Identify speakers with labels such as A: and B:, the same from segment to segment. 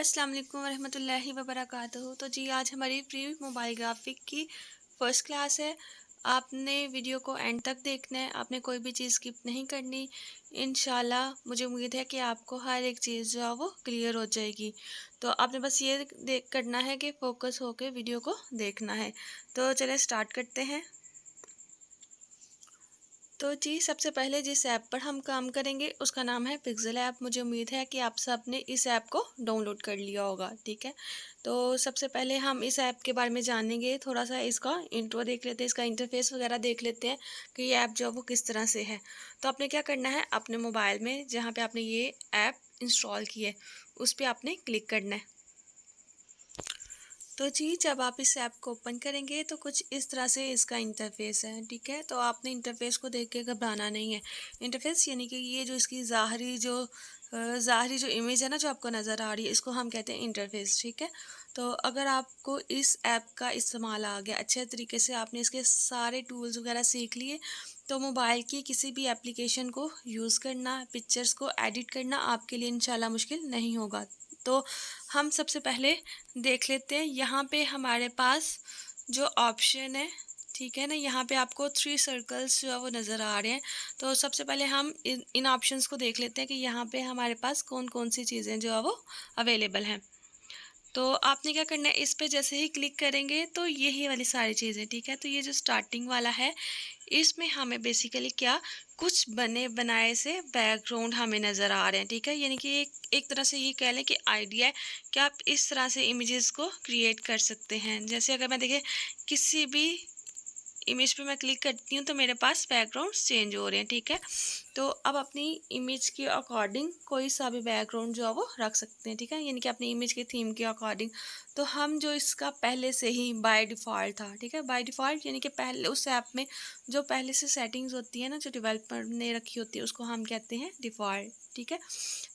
A: अस्सलाम वालेकुम रहमतुल्लाहि व बरकातहू। तो जी आज हमारी प्री मोबाइल ग्राफिक की फ़र्स्ट क्लास है। आपने वीडियो को एंड तक देखना है, आपने कोई भी चीज़ स्किप नहीं करनी। इंशाल्लाह मुझे उम्मीद है कि आपको हर एक चीज़ जो है वो क्लियर हो जाएगी। तो आपने बस ये देख करना है कि फ़ोकस होकर वीडियो को देखना है। तो चलिए स्टार्ट करते हैं। तो जी सबसे पहले जिस ऐप पर हम काम करेंगे उसका नाम है पिक्सेल ऐप। मुझे उम्मीद है कि आप सब ने इस ऐप को डाउनलोड कर लिया होगा, ठीक है। तो सबसे पहले हम इस ऐप के बारे में जानेंगे, थोड़ा सा इसका इंट्रो देख लेते हैं, इसका इंटरफेस वगैरह देख लेते हैं कि ये ऐप जो है वो किस तरह से है। तो आपने क्या करना है, अपने मोबाइल में जहाँ पर आपने ये ऐप इंस्टॉल की है उस पर आपने क्लिक करना है। तो जी जब आप इस ऐप को ओपन करेंगे तो कुछ इस तरह से इसका इंटरफेस है, ठीक है। तो आपने इंटरफेस को देख के घबराना नहीं है। इंटरफेस यानी कि ये जो इसकी ज़ाहरी जो इमेज है ना, जो आपको नज़र आ रही है, इसको हम कहते हैं इंटरफेस, ठीक है। तो अगर आपको इस ऐप का इस्तेमाल आ गया अच्छे तरीके से, आपने इसके सारे टूल्स वगैरह सीख लिए, तो मोबाइल की किसी भी एप्लीकेशन को यूज़ करना, पिक्चर्स को एडिट करना आपके लिए इंशाल्लाह मुश्किल नहीं होगा। तो हम सबसे पहले देख लेते हैं, यहाँ पे हमारे पास जो ऑप्शन है, ठीक है ना, यहाँ पे आपको 3 सर्कल्स जो है वो नज़र आ रहे हैं। तो सबसे पहले हम इन ऑप्शंस को देख लेते हैं कि यहाँ पे हमारे पास कौन कौन सी चीज़ें जो है वो अवेलेबल हैं। तो आपने क्या करना है, इस पे जैसे ही क्लिक करेंगे तो यही वाली सारी चीज़ें, ठीक है। तो ये जो स्टार्टिंग वाला है, इसमें हमें बेसिकली क्या, कुछ बने बनाए से बैकग्राउंड हमें नज़र आ रहे हैं, ठीक है। यानी कि एक तरह से ये कह लें कि आइडिया है कि आप इस तरह से इमेजेस को क्रिएट कर सकते हैं। जैसे अगर मैं देखें किसी भी इमेज पे मैं क्लिक करती हूँ तो मेरे पास बैकग्राउंड चेंज हो रहे हैं, ठीक है। तो अब अपनी इमेज के अकॉर्डिंग कोई सा भी बैकग्राउंड जो है वो रख सकते हैं, ठीक है। यानी कि अपनी इमेज के थीम के अकॉर्डिंग। तो हम जो इसका पहले से ही बाय डिफ़ॉल्ट था, ठीक है। बाय डिफ़ॉल्ट यानी कि पहले उस ऐप में जो पहले से सेटिंग्स होती है ना, जो डेवलपर ने रखी होती है, उसको हम कहते हैं डिफ़ॉल्ट, ठीक है।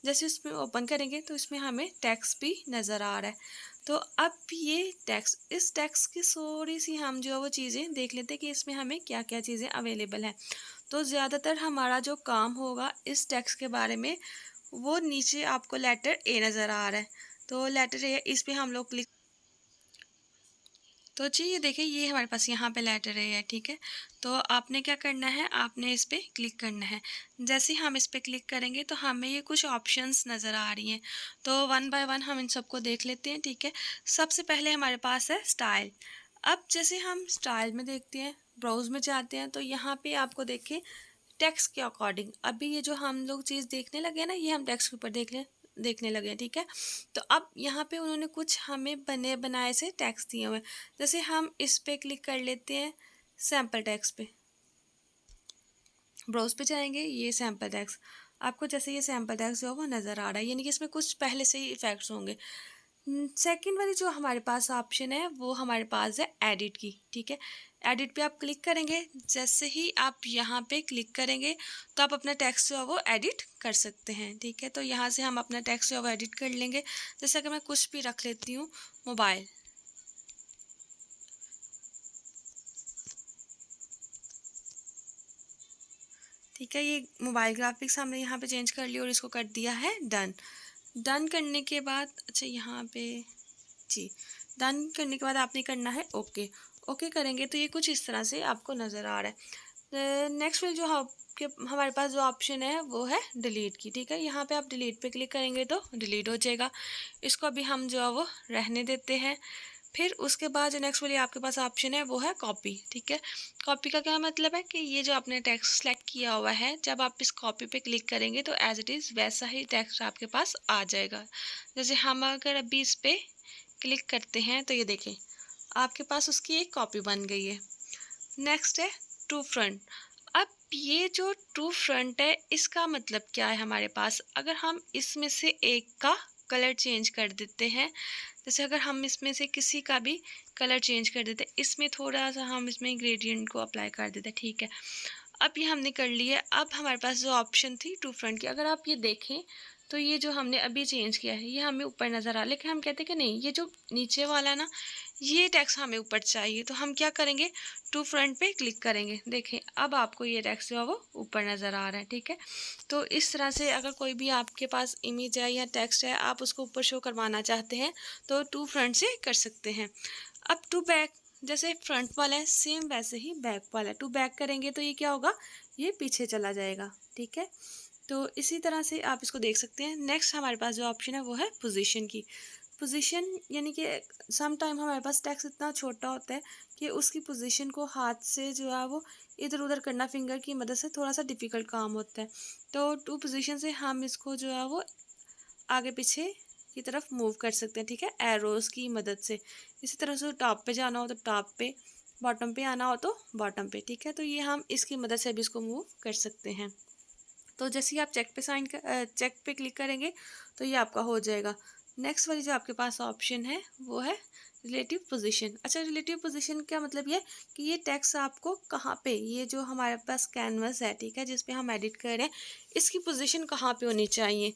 A: जैसे इसमें ओपन करेंगे तो इसमें हमें टेक्स्ट भी नज़र आ रहा है। तो अब ये टेक्स्ट, इस टेक्स्ट की थोड़ी सी हम जो है वो चीज़ें देख लेते हैं कि इसमें हमें क्या क्या चीज़ें अवेलेबल हैं। तो ज़्यादातर हमारा जो काम होगा इस टेक्स्ट के बारे में, वो नीचे आपको लेटर ए नज़र आ रहा है। तो लेटर ए, इस पे हम लोग क्लिक, तो जी ये देखिए ये हमारे पास यहाँ पे लेटर है, ठीक है। तो आपने क्या करना है, आपने इस पर क्लिक करना है। जैसे ही हम इस पर क्लिक करेंगे तो हमें ये कुछ ऑप्शंस नज़र आ रही हैं। तो वन बाय वन हम इन सबको देख लेते हैं, ठीक है। सबसे पहले हमारे पास है स्टाइल। अब जैसे हम स्टाइल में देखते हैं, ब्राउज़ में जाते हैं, तो यहाँ पे आपको देखिए टेक्स्ट के अकॉर्डिंग, अभी ये जो हम लोग चीज़ देखने लगे हैं ना, ये हम टेक्स्ट के ऊपर देखने लगे हैं, ठीक है। तो अब यहाँ पे उन्होंने कुछ हमें बने बनाए से टेक्स्ट दिए हुए हैं। जैसे हम इस पे क्लिक कर लेते हैं, सैम्पल टेक्स्ट पे, ब्राउज़ पे जाएंगे, ये सैम्पल टेक्स्ट, आपको जैसे ये सैम्पल टेक्स्ट जो है वो नज़र आ रहा है, यानी कि इसमें कुछ पहले से ही इफ़ेक्ट्स होंगे। सेकंड वाली जो हमारे पास ऑप्शन है वो हमारे पास है एडिट की, ठीक है। एडिट पे आप क्लिक करेंगे, जैसे ही आप यहाँ पे क्लिक करेंगे तो आप अपना टेक्स्ट जो है वो एडिट कर सकते हैं, ठीक है। तो यहाँ से हम अपना टेक्स्ट जो है वो एडिट कर लेंगे। जैसे अगर मैं कुछ भी रख लेती हूँ, मोबाइल, ठीक है, ये मोबाइल ग्राफिक्स हमने यहाँ पे चेंज कर लिया और इसको कर दिया है डन। डन करने के बाद, अच्छा यहाँ पे जी, डन करने के बाद आपने करना है ओके। ओके करेंगे तो ये कुछ इस तरह से आपको नज़र आ रहा है। नेक्स्ट फिर जो आपके हमारे पास जो ऑप्शन है वो है डिलीट की, ठीक है। यहाँ पे आप डिलीट पे क्लिक करेंगे तो डिलीट हो जाएगा। इसको अभी हम जो है वो रहने देते हैं। फिर उसके बाद जो नेक्स्ट वाली आपके पास ऑप्शन है वो है कॉपी, ठीक है। कॉपी का क्या मतलब है कि ये जो आपने टेक्स्ट सेलेक्ट किया हुआ है, जब आप इस कॉपी पे क्लिक करेंगे तो एज इट इज़ वैसा ही टेक्स्ट आपके पास आ जाएगा। जैसे हम अगर अभी इस पर क्लिक करते हैं तो ये देखें आपके पास उसकी एक कॉपी बन गई है। नेक्स्ट है टू फ्रंट। अब ये जो टू फ्रंट है, इसका मतलब क्या है हमारे पास, अगर हम इसमें से एक का कलर चेंज कर देते हैं, जैसे अगर हम इसमें से किसी का भी कलर चेंज कर देते हैं, इसमें थोड़ा सा हम इसमें ग्रेडियंट को अप्लाई कर देते हैं, ठीक है। अब ये हमने कर लिया। अब हमारे पास जो ऑप्शन थी टू फ्रंट की, अगर आप ये देखें तो ये जो हमने अभी चेंज किया है ये हमें ऊपर नज़र आ रहा है, लेकिन हम कहते हैं कि नहीं, ये जो नीचे वाला है ना, ये टेक्स्ट हमें ऊपर चाहिए। तो हम क्या करेंगे, टू फ्रंट पे क्लिक करेंगे। देखें अब आपको ये टेक्स्ट जो है वो ऊपर नज़र आ रहा है, ठीक है। तो इस तरह से अगर कोई भी आपके पास इमेज है या टेक्स्ट है, आप उसको ऊपर शो करवाना चाहते हैं तो टू फ्रंट से कर सकते हैं। अब टू बैक, जैसे फ्रंट वाला है सेम वैसे ही बैक वाला है। टू बैक करेंगे तो ये क्या होगा, ये पीछे चला जाएगा, ठीक है। तो इसी तरह से आप इसको देख सकते हैं। नेक्स्ट हमारे पास जो ऑप्शन है वो है पोजीशन की। पोजीशन यानी कि सम टाइम हमारे पास टेक्स्ट इतना छोटा होता है कि उसकी पोजीशन को हाथ से जो है वो इधर उधर करना फिंगर की मदद से थोड़ा सा डिफ़िकल्ट काम होता है। तो टू पोजीशन से हम इसको जो है वो आगे पीछे की तरफ मूव कर सकते हैं, ठीक है, एरोज़ की मदद से। इसी तरह से टॉप पे जाना हो तो टॉप पे, बॉटम पे आना हो तो बॉटम पे, ठीक है। तो ये हम इसकी मदद से भी इसको मूव कर सकते हैं। तो जैसे ही आप चेक पे क्लिक करेंगे तो ये आपका हो जाएगा। नेक्स्ट वाली जो आपके पास ऑप्शन है वो है रिलेटिव पोजीशन। अच्छा, रिलेटिव पोजीशन का मतलब ये कि ये टेक्स्ट आपको कहाँ पे, ये जो हमारे पास कैनवस है, ठीक है, जिस पे हम एडिट कर रहे हैं, इसकी पोजीशन कहाँ पे होनी चाहिए।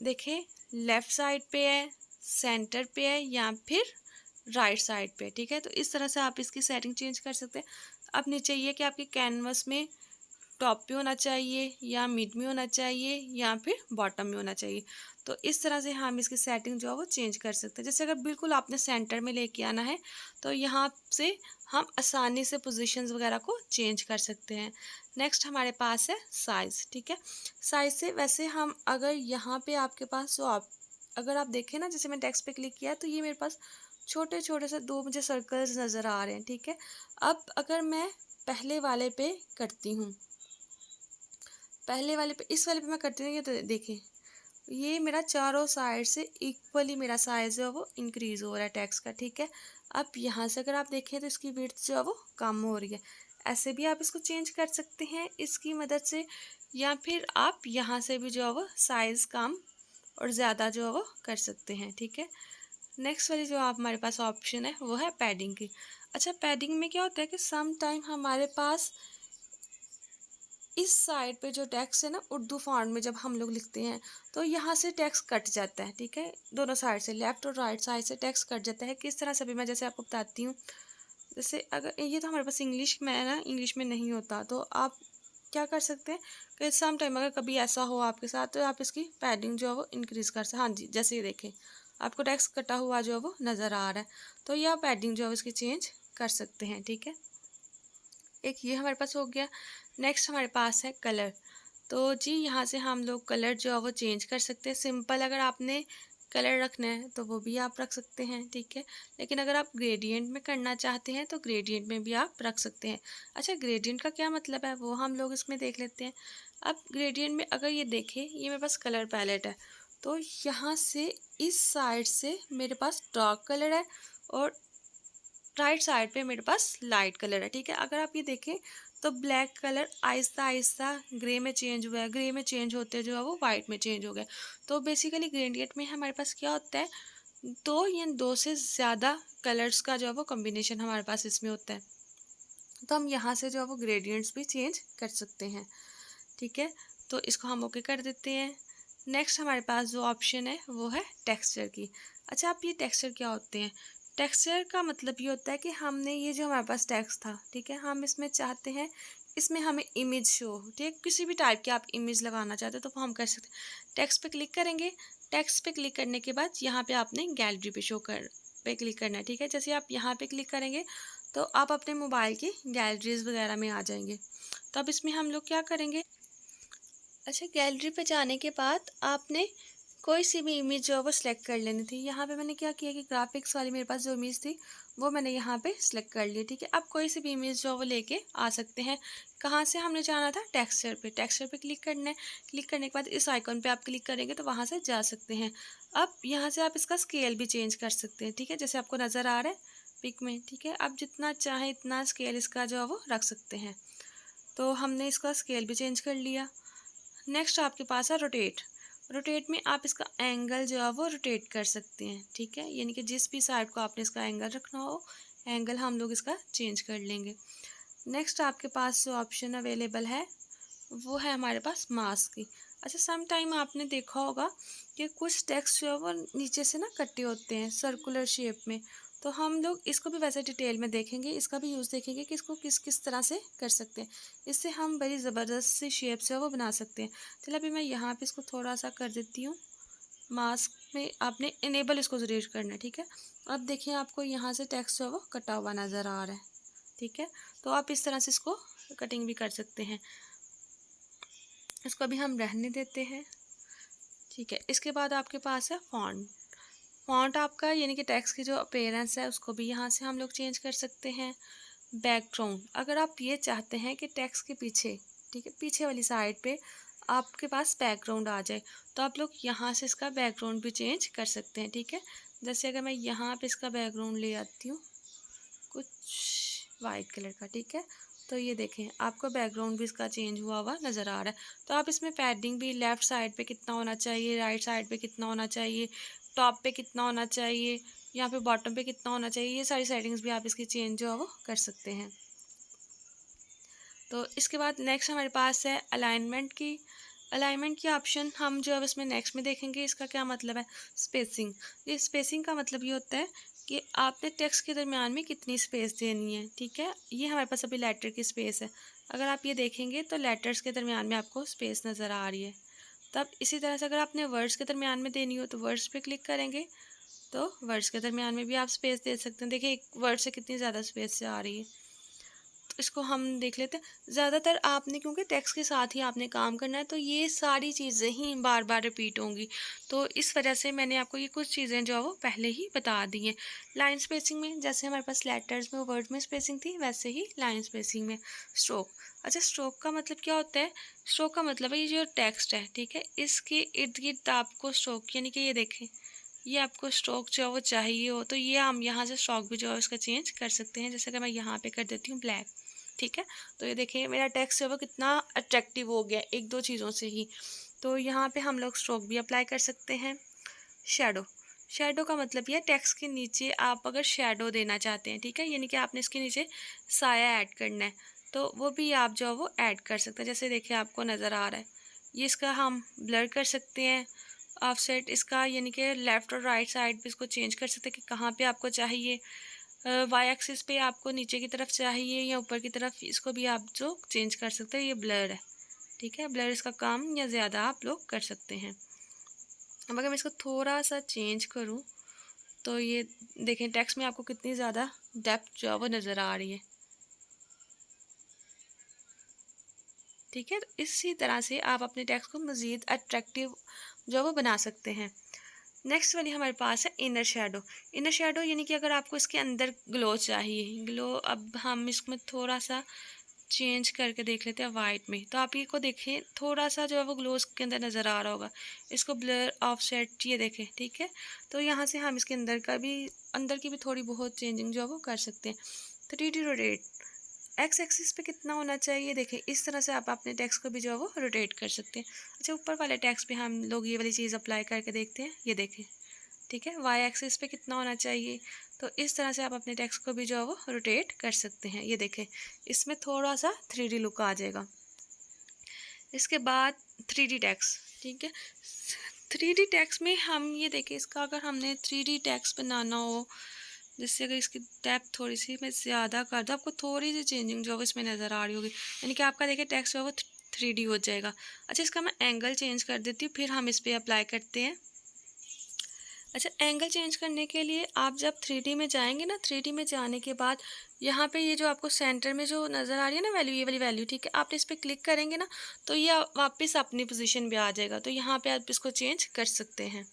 A: देखें, लेफ़्ट साइड पे है, सेंटर पे है या फिर राइट साइड पे, ठीक है। तो इस तरह से आप इसकी सेटिंग चेंज कर सकते हैं। अब नीचे ये कि आपके कैनवस में टॉप पे होना चाहिए या मिड में होना चाहिए या फिर बॉटम में होना चाहिए। तो इस तरह से हम इसकी सेटिंग जो है वो चेंज कर सकते हैं। जैसे अगर बिल्कुल आपने सेंटर में लेके आना है तो यहाँ से हम आसानी से पोजीशंस वगैरह को चेंज कर सकते हैं। नेक्स्ट हमारे पास है साइज़, ठीक है। साइज़ से वैसे हम अगर यहाँ पे आपके पास जो आप अगर आप देखें ना, जैसे मैंने टेक्स्ट पे क्लिक किया तो ये मेरे पास छोटे छोटे से दो मुझे सर्कल्स नज़र आ रहे हैं, ठीक है। अब अगर मैं पहले वाले पे करती हूँ, पहले वाले पे, इस वाले पे मैं करती हूँ, ये तो देखें, ये मेरा चारों साइड से इक्वली मेरा साइज जो है वो इंक्रीज़ हो रहा है टेक्स्ट का, ठीक है। अब यहाँ से अगर आप देखें तो इसकी विड्थ जो है वो कम हो रही है। ऐसे भी आप इसको चेंज कर सकते हैं इसकी मदद से, या फिर आप यहाँ से भी जो है वो साइज़ कम और ज़्यादा जो है वो कर सकते हैं, ठीक है। नेक्स्ट वाली जो आप हमारे पास ऑप्शन है वो है पैडिंग की। अच्छा, पैडिंग में क्या होता है कि सम टाइम हमारे पास इस साइड पे जो टेक्स्ट है ना, उर्दू फॉन्ट में जब हम लोग लिखते हैं तो यहाँ से टेक्स्ट कट जाता है, ठीक है। दोनों साइड से, लेफ़्ट और राइट साइड से टेक्स्ट कट जाता है। किस तरह से भी मैं जैसे आपको बताती हूँ। जैसे अगर ये तो हमारे पास इंग्लिश में है ना, इंग्लिश में नहीं होता, तो आप क्या कर सकते हैं कि सम टाइम अगर कभी ऐसा हो आपके साथ तो आप इसकी पैडिंग जो है वो इंक्रीज़ कर सकते हैं। हाँ जी, जैसे ये देखें, आपको टेक्स्ट कटा हुआ जो है वो नज़र आ रहा है, तो ये आप पैडिंग जो है इसकी चेंज कर सकते हैं, ठीक है। एक ये हमारे पास हो गया। नेक्स्ट हमारे पास है कलर। तो जी यहाँ से हम लोग कलर जो है वो चेंज कर सकते हैं। सिंपल अगर आपने कलर रखना है तो वो भी आप रख सकते हैं, ठीक है। लेकिन अगर आप ग्रेडियंट में करना चाहते हैं तो ग्रेडियंट में भी आप रख सकते हैं। अच्छा, ग्रेडियंट का क्या मतलब है वो हम लोग इसमें देख लेते हैं। अब ग्रेडियंट में अगर ये देखें, ये मेरे पास कलर पैलेट है, तो यहाँ से इस साइड से मेरे पास डार्क कलर है और राइट साइड पे मेरे पास लाइट कलर है, ठीक है। अगर आप ये देखें तो black colour Aahista Aahista grey में चेंज हुआ है, ग्रे में चेंज होते जो है वो वाइट में चेंज हो गया। तो बेसिकली ग्रेडियंट में हमारे पास क्या होता है, दो या दो से ज़्यादा कलर्स का जो है वो कॉम्बिनेशन हमारे पास इसमें होता है। तो हम यहाँ से जो है वो ग्रेडियंट्स भी चेंज कर सकते हैं, ठीक है। तो इसको हम ओके कर देते हैं। नेक्स्ट हमारे पास जो ऑप्शन है वो है टेक्सचर की। अच्छा, आप ये टेक्सचर क्या होते हैं। टेक्सचर का मतलब ये होता है कि हमने ये जो हमारे पास टेक्स्ट था, ठीक है, हम इसमें चाहते हैं इसमें हमें इमेज शो, ठीक है, किसी भी टाइप की आप इमेज लगाना चाहते हो तो वो हम कर सकते हैं। टेक्स्ट पे क्लिक करेंगे, टेक्स्ट पे क्लिक करने के बाद यहाँ पे आपने गैलरी पे शो कर पे क्लिक करना है, ठीक है। जैसे आप यहाँ पे क्लिक करेंगे तो आप अपने मोबाइल की गैलरीज वगैरह में आ जाएंगे। तो अब इसमें हम लोग क्या करेंगे। अच्छा, गैलरी पे जाने के बाद आपने कोई सी भी इमेज जो है वो सिलेक्ट कर लेनी थी। यहाँ पे मैंने क्या किया कि ग्राफिक्स वाली मेरे पास जो इमेज थी वो मैंने यहाँ पे सिलेक्ट कर ली, ठीक है। आप कोई सी भी इमेज जो है वो लेके आ सकते हैं। कहाँ से हमने जाना था, टेक्सचर पे। टेक्सचर पे क्लिक करना है। क्लिक करने के बाद इस आइकॉन पे आप क्लिक करेंगे तो वहाँ से जा सकते हैं। अब यहाँ से आप इसका स्केल भी चेंज कर सकते हैं, ठीक है, जैसे आपको नज़र आ रहा है पिक में, ठीक है। आप जितना चाहें इतना स्केल इसका जो है वो रख सकते हैं। तो हमने इसका स्केल भी चेंज कर लिया। नेक्स्ट आपके पास है रोटेट। रोटेट में आप इसका एंगल जो है वो रोटेट कर सकते हैं, ठीक है, यानी कि जिस भी साइड को आपने इसका एंगल रखना हो, एंगल हम लोग इसका चेंज कर लेंगे। नेक्स्ट आपके पास जो ऑप्शन अवेलेबल है वो है हमारे पास मास्क की। अच्छा, सम टाइम आपने देखा होगा कि कुछ टेक्स्ट जो है वो नीचे से ना कटे होते हैं सर्कुलर शेप में। तो हम लोग इसको भी वैसे डिटेल में देखेंगे, इसका भी यूज़ देखेंगे कि इसको किस किस तरह से कर सकते हैं। इससे हम बड़ी ज़बरदस्त सी शेप जो है वो बना सकते हैं। चलो अभी मैं यहाँ पे इसको थोड़ा सा कर देती हूँ। मास्क में आपने इनेबल इसको ज़रूर करना है, ठीक है। अब देखिए आपको यहाँ से टेक्स्ट जो है वो कटा हुआ नज़र आ रहा है, ठीक है। तो आप इस तरह से इसको कटिंग भी कर सकते हैं। इसको अभी हम रहने देते हैं, ठीक है। इसके बाद आपके पास है फॉन्ट। फॉन्ट आपका यानी कि टेक्स्ट की जो अपीयरेंस है उसको भी यहाँ से हम लोग चेंज कर सकते हैं। बैकग्राउंड, अगर आप ये चाहते हैं कि टेक्स्ट के पीछे, ठीक है, पीछे वाली साइड पे आपके पास बैकग्राउंड आ जाए, तो आप लोग यहाँ से इसका बैकग्राउंड भी चेंज कर सकते हैं, ठीक है। जैसे अगर मैं यहाँ पे इसका बैकग्राउंड ले आती हूँ कुछ वाइट कलर का, ठीक है। तो ये देखें आपको बैकग्राउंड भी इसका चेंज हुआ हुआ नज़र आ रहा है। तो आप इसमें पैडिंग भी लेफ़्ट साइड पे कितना होना चाहिए, राइट साइड पे कितना होना चाहिए, टॉप पे कितना होना चाहिए, यहाँ पे बॉटम पे कितना होना चाहिए, ये सारी सेटिंग्स भी आप इसकी चेंज जो है वो कर सकते हैं। तो इसके बाद नेक्स्ट हमारे पास है अलाइनमेंट की ऑप्शन हम जो है इसमें नेक्स्ट में देखेंगे। इसका क्या मतलब है, स्पेसिंग। ये स्पेसिंग का मतलब ये होता है कि आपने टेक्स्ट के दरमियान में कितनी स्पेस देनी है, ठीक है। ये हमारे पास अभी लेटर की स्पेस है। अगर आप ये देखेंगे तो लेटर्स के दरमियान में आपको स्पेस नज़र आ रही है। तब इसी तरह से अगर आपने वर्ड्स के दरमियान में देनी हो तो वर्ड्स पे क्लिक करेंगे, तो वर्ड्स के दरमियान में भी आप स्पेस दे सकते हैं। देखिए एक वर्ड से कितनी ज़्यादा स्पेस से आ रही है। इसको हम देख लेते हैं। ज़्यादातर आपने क्योंकि टेक्स्ट के साथ ही आपने काम करना है, तो ये सारी चीज़ें ही बार बार रिपीट होंगी। तो इस वजह से मैंने आपको ये कुछ चीज़ें जो है वो पहले ही बता दी हैं। लाइन स्पेसिंग में जैसे हमारे पास लेटर्स में वर्ड में स्पेसिंग थी, वैसे ही लाइन स्पेसिंग में स्ट्रोक। अच्छा, स्ट्रोक का मतलब क्या होता है, स्ट्रोक का मतलब है ये जो टेक्स्ट है, ठीक है, इसके इर्द गिर्द आपको स्ट्रोक यानी कि ये देखें, ये आपको स्ट्रोक जो है वो चाहिए हो तो ये हम यहाँ से स्ट्रोक भी जो है उसका चेंज कर सकते हैं। जैसे कि मैं यहाँ पे कर देती हूँ ब्लैक, ठीक है। तो ये देखिए मेरा टेक्स्ट जो है वो कितना अट्रैक्टिव हो गया एक दो चीज़ों से ही। तो यहाँ पे हम लोग स्ट्रोक भी अप्लाई कर सकते हैं। शेडो, शेडो का मतलब ये टेक्स्ट के नीचे आप अगर शेडो देना चाहते हैं, ठीक है, यानी कि आपने इसके नीचे साया ऐड करना है, तो वो भी आप जो है वो ऐड कर सकते हैं। जैसे देखिए आपको नज़र आ रहा है, ये इसका हम ब्लर कर सकते हैं। ऑफसेट इसका यानी कि लेफ़्ट और राइट साइड पे इसको चेंज कर सकते हैं कि कहाँ पे आपको चाहिए। वाई एक्सिस पे आपको नीचे की तरफ चाहिए या ऊपर की तरफ, इसको भी आप जो चेंज कर सकते हैं। ये ब्लर है, ठीक है, ब्लर इसका कम या ज़्यादा आप लोग कर सकते हैं। अब अगर मैं इसको थोड़ा सा चेंज करूँ तो ये देखें टेक्स्ट में आपको कितनी ज़्यादा डेप्थ जो है वो नज़र आ रही है, ठीक है। तो इसी तरह से आप अपने टेक्स्ट को मज़ीद अट्रैक्टिव जो है वो बना सकते हैं। नेक्स्ट वाली हमारे पास है इनर शेडो। इनर शेडो यानी कि अगर आपको इसके अंदर ग्लो चाहिए, ग्लो, अब हम इसमें थोड़ा सा चेंज करके देख लेते हैं वाइट में। तो आप ये को देखें थोड़ा सा जो है वो ग्लो के अंदर नज़र आ रहा होगा। इसको ब्लर ऑफसेट ये देखें, ठीक है। तो यहाँ से हम इसके अंदर की भी थोड़ी बहुत चेंजिंग जो है वो कर सकते हैं। 3D रोटेट, एक्स एक्सिस पे कितना होना चाहिए, देखें इस तरह से आप अपने टेक्स्ट को भी जो है वो रोटेट कर सकते हैं। अच्छा, ऊपर वाले टेक्स्ट पे हम लोग ये वाली चीज़ अप्लाई करके देखते हैं, ये देखें, ठीक है, वाई एक्सिस पे कितना होना चाहिए। तो इस तरह से आप अपने टेक्स्ट को भी जो है वो रोटेट कर सकते हैं। ये देखें इसमें थोड़ा सा 3D लुक आ जाएगा। इसके बाद 3D टेक्स्ट, ठीक है। 3D टेक्स्ट में हम ये देखें, इसका अगर हमने 3D टेक्स्ट बनाना हो, जिससे अगर इसकी डेप्थ थोड़ी सी मैं ज़्यादा कर दूँ, आपको थोड़ी सी चेंजिंग जो है इसमें नज़र आ रही होगी, यानी कि आपका देखिए टेक्स्ट जो है वो 3D हो जाएगा। अच्छा, इसका मैं एंगल चेंज कर देती हूँ, फिर हम इस पर अप्लाई करते हैं। अच्छा, एंगल चेंज करने के लिए आप जब 3D में जाएंगे ना, 3D में जाने के बाद यहाँ पे ये जो आपको सेंटर में जो नज़र आ रही है ना वैल्यू, ये वाली वैल्यू, ठीक है, आप इस पर क्लिक करेंगे ना तो ये वापस अपनी पोजीशन पे आ जाएगा। तो यहाँ पे आप इसको चेंज कर सकते हैं।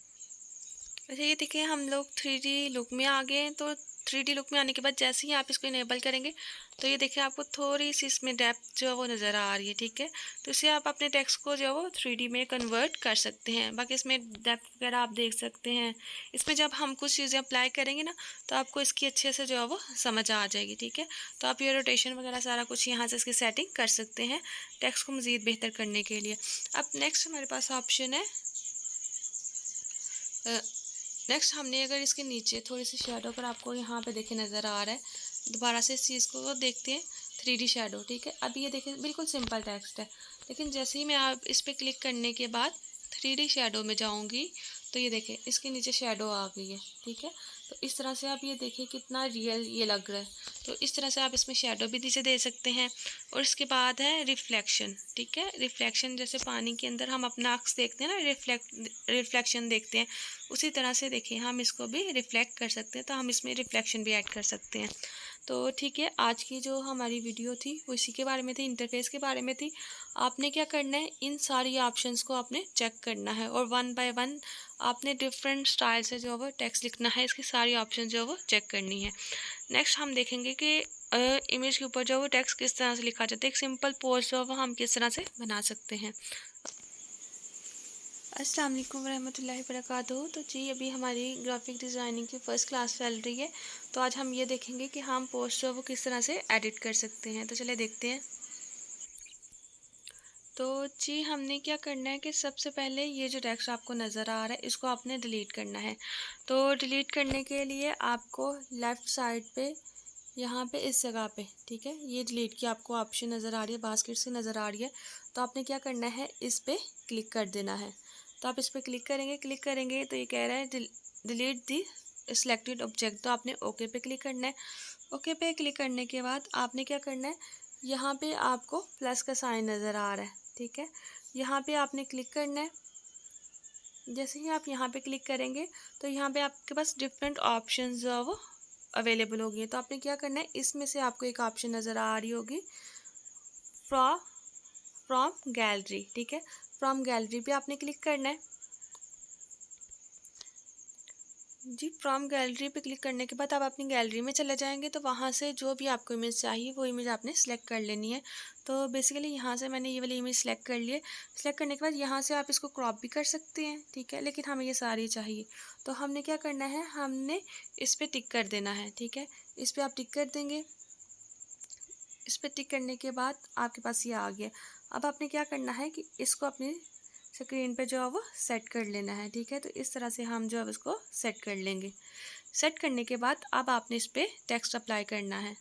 A: अच्छा, ये देखिए हम लोग 3D लुक में आ गए हैं। तो 3D लुक में आने के बाद जैसे ही आप इसको इनेबल करेंगे तो ये देखिए आपको थोड़ी सी इसमें डेप्थ जो है वो नज़र आ रही है, ठीक है। तो इससे आप अपने टेक्स्ट को जो है वो 3D में कन्वर्ट कर सकते हैं। बाकी इसमें डेप्थ वगैरह आप देख सकते हैं। इसमें जब हम कुछ चीज़ें अप्लाई करेंगे ना तो आपको इसकी अच्छे से जो है वो समझ आ जाएगी, ठीक है। तो आप ये रोटेशन वगैरह सारा कुछ यहाँ से इसकी सेटिंग कर सकते हैं टेक्स्ट को मज़ीद बेहतर करने के लिए। अब नेक्स्ट हमारे पास ऑप्शन है, नेक्स्ट हमने अगर इसके नीचे थोड़ी सी शेडो पर आपको यहाँ पे देखे नज़र आ रहा है, दोबारा से इस चीज़ को देखते हैं। 3D शैडो, ठीक है। अब ये देखिए बिल्कुल सिंपल टेक्स्ट है, लेकिन जैसे ही मैं आप इस पर क्लिक करने के बाद 3D शैडो में जाऊंगी तो ये देखिए इसके नीचे शैडो आ गई है, ठीक है। तो इस तरह से आप ये देखिए कितना रियल ये लग रहा है। तो इस तरह से आप इसमें शैडो भी नीचे दे सकते हैं। और इसके बाद है रिफ्लेक्शन, ठीक है। रिफ्लेक्शन जैसे पानी के अंदर हम अपना अक्स देखते हैं ना, रिफ्लेक्शन देखते हैं, उसी तरह से देखिए हम इसको भी रिफ्लेक्ट कर सकते हैं। तो हम इसमें रिफ्लेक्शन भी ऐड कर सकते हैं। तो ठीक है, आज की जो हमारी वीडियो थी वो इसी के बारे में थी, इंटरफेस के बारे में थी। आपने क्या करना है, इन सारी ऑप्शंस को आपने चेक करना है और वन बाय वन आपने डिफरेंट स्टाइल से जो है वो टेक्स्ट लिखना है। इसकी सारी ऑप्शन जो है वो चेक करनी है। नेक्स्ट हम देखेंगे कि इमेज के ऊपर जो है वो टेक्स्ट किस तरह से लिखा जाता है, एक सिंपल पोस्ट जो है वो हम किस तरह से बना सकते हैं। अस्सलाम वालेकुम वरहमतुल्लाहि वबरकातुहू। तो जी अभी हमारी ग्राफिक डिज़ाइनिंग की फ़र्स्ट क्लास चल रही है। तो आज हम ये देखेंगे कि हम पोस्ट जो है वो किस तरह से एडिट कर सकते हैं। तो चलिए देखते हैं। तो जी हमने क्या करना है कि सबसे पहले ये जो टेक्स्ट आपको नज़र आ रहा है इसको आपने डिलीट करना है। तो डिलीट करने के लिए आपको लेफ़्ट साइड पे यहाँ पे इस जगह पे, ठीक है, ये डिलीट की आपको ऑप्शन नज़र आ रही है, बास्केट से नज़र आ रही है। तो आपने क्या करना है, इस पर क्लिक कर देना है। तो आप इस पर क्लिक करेंगे तो ये कह रहा है डिलीट दी सिलेक्टेड ऑब्जेक्ट। तो आपने ओके पे क्लिक करना है। ओके पे क्लिक करने के बाद आपने क्या करना है, यहाँ पे आपको प्लस का साइन नज़र आ रहा है, ठीक है। यहाँ पे आपने क्लिक करना है। जैसे ही आप यहाँ पे क्लिक करेंगे तो यहाँ पे आपके पास डिफरेंट ऑप्शंस जो है वो अवेलेबल होगी। तो आपने क्या करना है, इसमें से आपको एक ऑप्शन नज़र आ रही होगी फ्रॉम गैलरी, ठीक है। फ्रॉम गैलरी पे आपने क्लिक करना है। जी फ्रॉम गैलरी पे क्लिक करने के बाद आप अपनी गैलरी में चले जाएंगे। तो वहाँ से जो भी आपको इमेज चाहिए वो इमेज आपने सेलेक्ट कर लेनी है। तो बेसिकली यहाँ से मैंने ये वाली इमेज सेलेक्ट कर ली है। सेलेक्ट करने के बाद यहाँ से आप इसको क्रॉप भी कर सकते हैं, ठीक है, लेकिन हमें ये सारी चाहिए। तो हमने क्या करना है, हमने इस पर टिक कर देना है, ठीक है। इस पर आप टिक कर देंगे। इस पर टिक करने के बाद आपके पास ये आ गया। अब आपने क्या करना है कि इसको अपनी स्क्रीन पे जो है वो सेट कर लेना है, ठीक है। तो इस तरह से हम जो है उसको सेट कर लेंगे। सेट करने के बाद अब आपने इस पर टेक्स्ट अप्लाई करना है।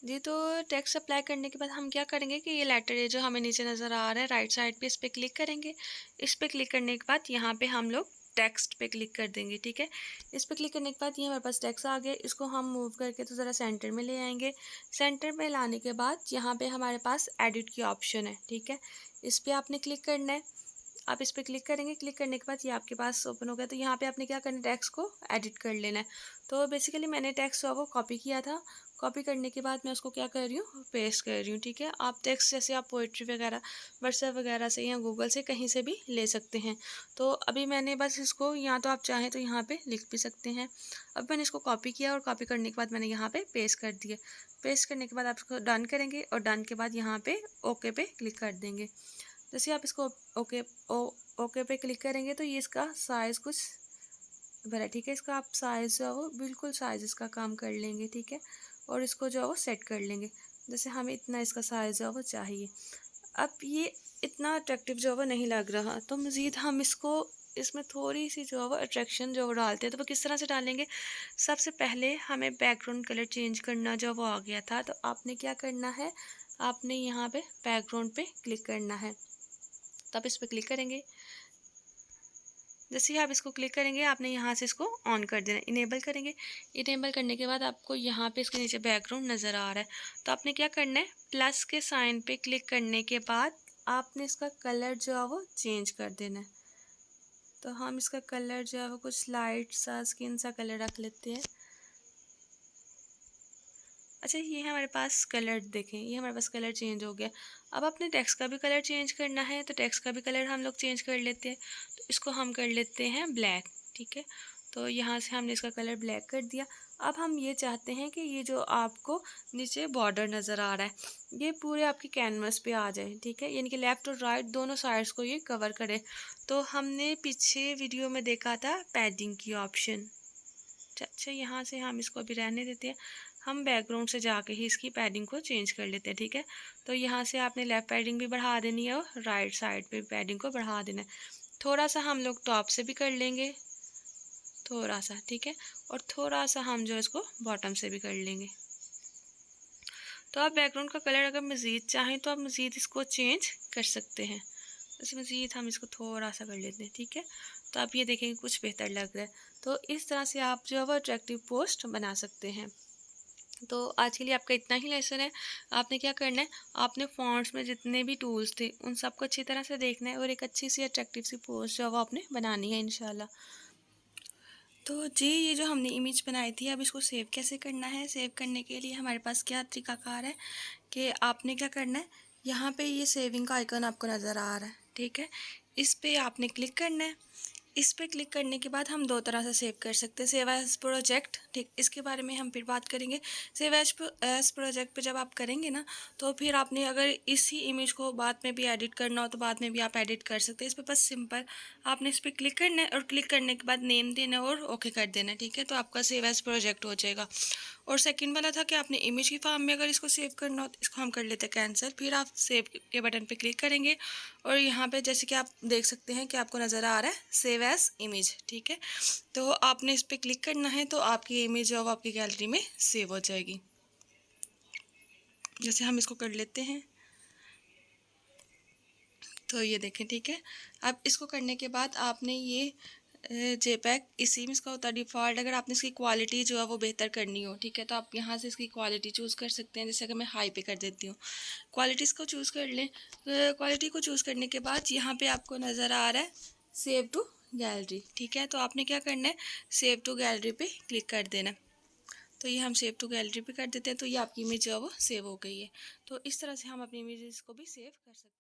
A: जी तो टेक्स्ट अप्लाई करने के बाद हम क्या करेंगे कि ये लेटर ये जो हमें नीचे नज़र आ रहा है राइट साइड पे, इस पर क्लिक करेंगे। इस पर क्लिक करने के बाद यहाँ पे हम लोग टेक्स्ट पे क्लिक कर देंगे, ठीक है। इस पर क्लिक करने के बाद ये हमारे पास टेक्स्ट आ गया। इसको हम मूव करके तो ज़रा सेंटर में ले आएंगे। सेंटर में लाने के बाद यहाँ पे हमारे पास एडिट की ऑप्शन है, ठीक है। इस पर आपने क्लिक करना है। आप इस पर क्लिक करेंगे। क्लिक करने के बाद ये आपके पास ओपन हो गया। तो यहाँ पे आपने क्या करना है, टेक्स्ट को एडिट कर लेना है। तो बेसिकली मैंने टेक्स्ट वो कॉपी किया था। कॉपी करने के बाद मैं उसको क्या कर रही हूँ, पेस्ट कर रही हूँ, ठीक है। आप टेक्स्ट जैसे आप पोइट्री वगैरह व्हाट्सएप वगैरह से या गूगल से कहीं से भी ले सकते हैं। तो अभी मैंने बस इसको, यहाँ तो आप चाहें तो यहाँ पे लिख भी सकते हैं। अब मैंने इसको कॉपी किया और कॉपी करने के बाद मैंने यहाँ पे पेस्ट कर दिया। पेस्ट करने के बाद आप इसको डन करेंगे और डन के बाद यहाँ पे ओके पे क्लिक कर देंगे। जैसे आप इसको ओके ओके पे क्लिक करेंगे तो ये इसका साइज़ कुछ बड़ा, ठीक है। इसका आप साइज़ जो है वो बिल्कुल साइज़ इसका काम कर लेंगे, ठीक है। और इसको जो है वो सेट कर लेंगे। जैसे हमें इतना इसका साइज़ जो है वो चाहिए। अब ये इतना अट्रैक्टिव जो है वो नहीं लग रहा, तो मज़ीद हम इसको इसमें थोड़ी सी जो है वो अट्रैक्शन जो डालते हैं। तो वो किस तरह से डालेंगे, सबसे पहले हमें बैकग्राउंड कलर चेंज करना जो वो आ गया था। तो आपने क्या करना है, आपने यहाँ पे बैकग्राउंड पे क्लिक करना है। तो आप इस पर क्लिक करेंगे। जैसे ही आप इसको क्लिक करेंगे आपने यहाँ से इसको ऑन कर देना, इनेबल करेंगे। इनेबल करने के बाद आपको यहाँ पे इसके नीचे बैकग्राउंड नज़र आ रहा है। तो आपने क्या करना है, प्लस के साइन पे क्लिक करने के बाद आपने इसका कलर जो है वो चेंज कर देना है। तो हम इसका कलर जो है वो कुछ लाइट सा स्किन सा कलर रख लेते हैं। अच्छा ये हमारे पास कलर देखें, ये हमारे पास कलर चेंज हो गया। अब अपने टेक्स्ट का भी कलर चेंज करना है। तो टेक्स्ट का भी कलर हम लोग चेंज कर लेते हैं। तो इसको हम कर लेते हैं ब्लैक, ठीक है। तो यहाँ से हमने इसका कलर ब्लैक कर दिया। अब हम ये चाहते हैं कि ये जो आपको नीचे बॉर्डर नज़र आ रहा है ये पूरे आपकी कैनवस पे आ जाए, ठीक है, यानी कि लेफ़्ट और राइट दोनों साइड्स को ये कवर करे। तो हमने पीछे वीडियो में देखा था पैडिंग की ऑप्शन। अच्छा यहाँ से हम इसको अभी रहने देते हैं। हम बैकग्राउंड से जाके ही इसकी पैडिंग को चेंज कर लेते हैं, ठीक है। तो यहाँ से आपने लेफ़्ट पैडिंग भी बढ़ा देनी है और राइट साइड पे पैडिंग को बढ़ा देना है। थोड़ा सा हम लोग टॉप से भी कर लेंगे, थोड़ा सा, ठीक है। और थोड़ा सा हम जो इसको बॉटम से भी कर लेंगे। तो आप बैकग्राउंड का कलर अगर मज़ीद चाहें तो आप मज़ीद इसको चेंज कर सकते हैं। बस मज़ीद हम इसको थोड़ा सा कर लेते हैं, ठीक है। तो आप ये देखेंगे कुछ बेहतर लग रहा है। तो इस तरह से आप जो है वो अट्रैक्टिव पोस्ट बना सकते हैं। तो आज के लिए आपका इतना ही लेसन है। आपने क्या करना है, आपने फ़ॉन्ट्स में जितने भी टूल्स थे उन सबको अच्छी तरह से देखना है और एक अच्छी सी अट्रैक्टिव सी पोस्ट जो है वो आपने बनानी है इंशाल्लाह। तो जी, ये जो हमने इमेज बनाई थी, अब इसको सेव कैसे करना है। सेव करने के लिए हमारे पास क्या तरीकाकार है कि आपने क्या करना है, यहाँ पे ये सेविंग का आइकन आपको नज़र आ रहा है, ठीक है। इस पे आपने क्लिक करना है। इस पे क्लिक करने के बाद हम दो तरह से सेव कर सकते हैं, सेव एज प्रोजेक्ट, ठीक। इसके बारे में हम फिर बात करेंगे। सेव एज प्रोजेक्ट पे जब आप करेंगे ना, तो फिर आपने अगर इसी इमेज को बाद में भी एडिट करना हो तो बाद में भी आप एडिट कर सकते हैं। इस पर बस सिंपल आपने इस पर क्लिक करना है और क्लिक करने के बाद नेम देना है और ओके कर देना है, ठीक है। तो आपका सेव एज प्रोजेक्ट हो जाएगा। और सेकंड वाला था कि आपने इमेज की फॉर्म में अगर इसको सेव करना हो तो इसको हम कर लेते हैं कैंसिल। फिर आप सेव के बटन पे क्लिक करेंगे और यहाँ पे जैसे कि आप देख सकते हैं कि आपको नज़र आ रहा है सेव एज इमेज, ठीक है। तो आपने इस पर क्लिक करना है तो आपकी इमेज जो है वो आपकी गैलरी में सेव हो जाएगी। जैसे हम इसको कर लेते हैं, तो ये देखें, ठीक है। अब इसको करने के बाद आपने ये जेपैक इसी में इसका होता है डिफ़ॉल्ट। अगर आपने इसकी क्वालिटी जो है वो बेहतर करनी हो, ठीक है, तो आप यहाँ से इसकी क्वालिटी चूज़ कर सकते हैं। जैसे अगर मैं हाई पे कर देती हूँ, क्वालिटीज़ को चूज़ कर लें। क्वालिटी को चूज़ करने के बाद यहाँ पे आपको नज़र आ रहा है सेव टू गैलरी, ठीक है। तो आपने क्या करना है, सेव टू गैलरी पे क्लिक कर देना। तो ये हम सेव टू गैलरी पे कर देते हैं, तो ये आपकी इमेज जो है वो सेव हो गई है। तो इस तरह से हम अपनी इमेजेस को भी सेव कर सकते हैं।